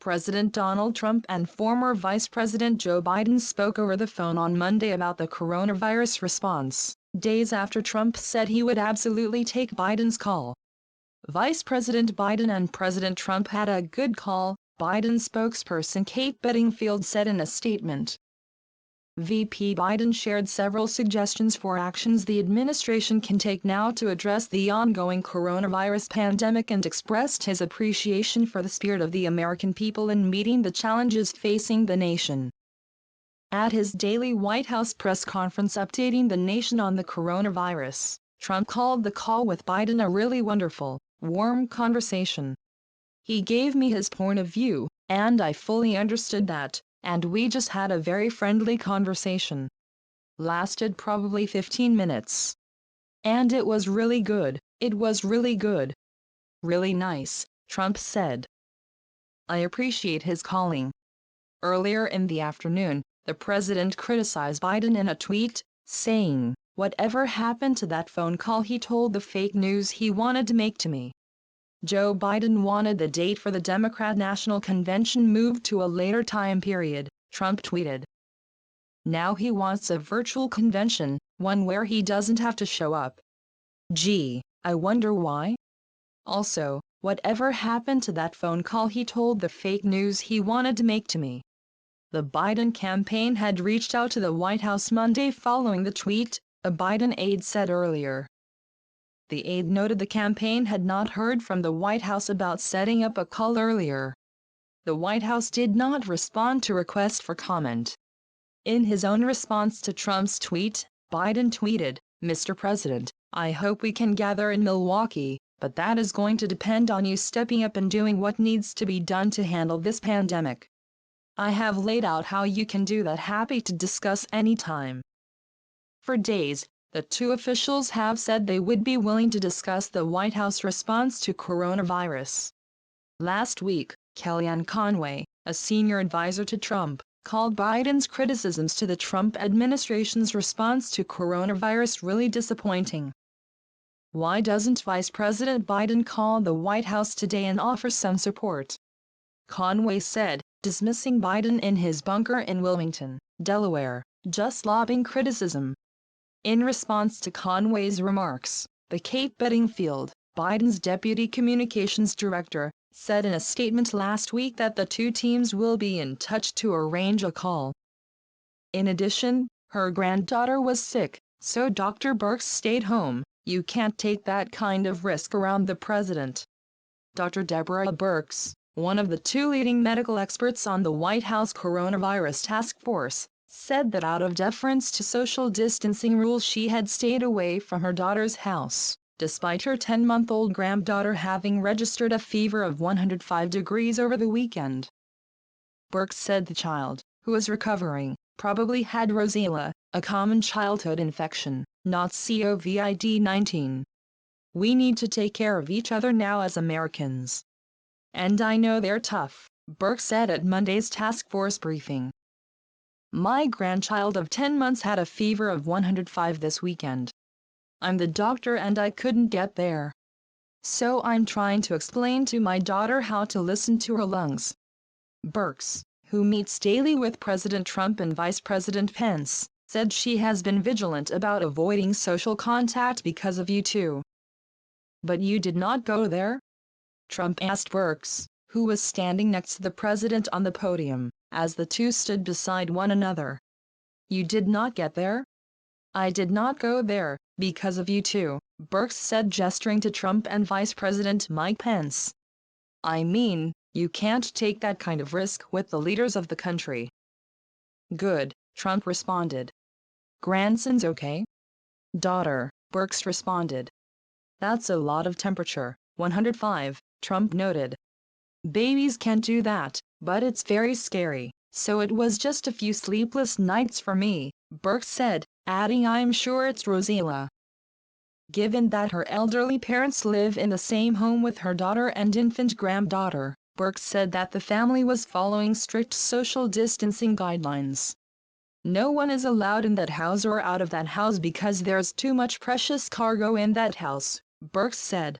President Donald Trump and former Vice President Joe Biden spoke over the phone on Monday about the coronavirus response, days after Trump said he would absolutely take Biden's call. Vice President Biden and President Trump had a good call, Biden spokesperson Kate Bedingfield said in a statement. VP Biden shared several suggestions for actions the administration can take now to address the ongoing coronavirus pandemic and expressed his appreciation for the spirit of the American people in meeting the challenges facing the nation. At his daily White House press conference updating the nation on the coronavirus, Trump called the call with Biden a really wonderful, warm conversation. He gave me his point of view, and I fully understood that, and we just had a very friendly conversation. Lasted probably 15 minutes. And it was really good, it was really good. Really nice, Trump said. I appreciate his calling. Earlier in the afternoon, the president criticized Biden in a tweet, saying, "Whatever happened to that phone call he told the fake news he wanted to make to me?" Joe Biden wanted the date for the Democrat National Convention moved to a later time period, Trump tweeted. Now he wants a virtual convention, one where he doesn't have to show up. Gee, I wonder why? Also, whatever happened to that phone call he told the fake news he wanted to make to me? The Biden campaign had reached out to the White House Monday following the tweet, a Biden aide said earlier. The aide noted the campaign had not heard from the White House about setting up a call earlier. The White House did not respond to requests for comment. In his own response to Trump's tweet, Biden tweeted, "Mr. President, I hope we can gather in Milwaukee, but that is going to depend on you stepping up and doing what needs to be done to handle this pandemic. I have laid out how you can do that. Happy to discuss anytime." For days, the two officials have said they would be willing to discuss the White House response to coronavirus. Last week, Kellyanne Conway, a senior advisor to Trump, called Biden's criticisms to the Trump administration's response to coronavirus really disappointing. Why doesn't Vice President Biden call the White House today and offer some support? Conway said, dismissing Biden in his bunker in Wilmington, Delaware, just lobbing criticism. In response to Conway's remarks, the Kate Bedingfield, Biden's deputy communications director, said in a statement last week that the two teams will be in touch to arrange a call. In addition, her granddaughter was sick, so Dr. Birx stayed home. You can't take that kind of risk around the president. Dr. Deborah Birx, one of the two leading medical experts on the White House coronavirus task force, said that out of deference to social distancing rules she had stayed away from her daughter's house, despite her 10-month-old granddaughter having registered a fever of 105 degrees over the weekend. Birx said the child, who was recovering, probably had Rosella, a common childhood infection, not COVID-19. We need to take care of each other now as Americans. And I know they're tough, Birx said at Monday's task force briefing. My grandchild of 10 months had a fever of 105 this weekend. I'm the doctor and I couldn't get there. So I'm trying to explain to my daughter how to listen to her lungs. Birx, who meets daily with President Trump and Vice President Pence, said she has been vigilant about avoiding social contact because of you two. But you did not go there? Trump asked Birx, who was standing next to the president on the podium, as the two stood beside one another. You did not get there? I did not go there, because of you two, Birx said, gesturing to Trump and Vice President Mike Pence. I mean, you can't take that kind of risk with the leaders of the country. Good, Trump responded. Grandson's okay? Daughter, Birx responded. That's a lot of temperature, 105, Trump noted. Babies can't do that, but it's very scary, so it was just a few sleepless nights for me, Birx said, adding I'm sure it's Rosella. Given that her elderly parents live in the same home with her daughter and infant granddaughter, Birx said that the family was following strict social distancing guidelines. No one is allowed in that house or out of that house because there's too much precious cargo in that house, Birx said.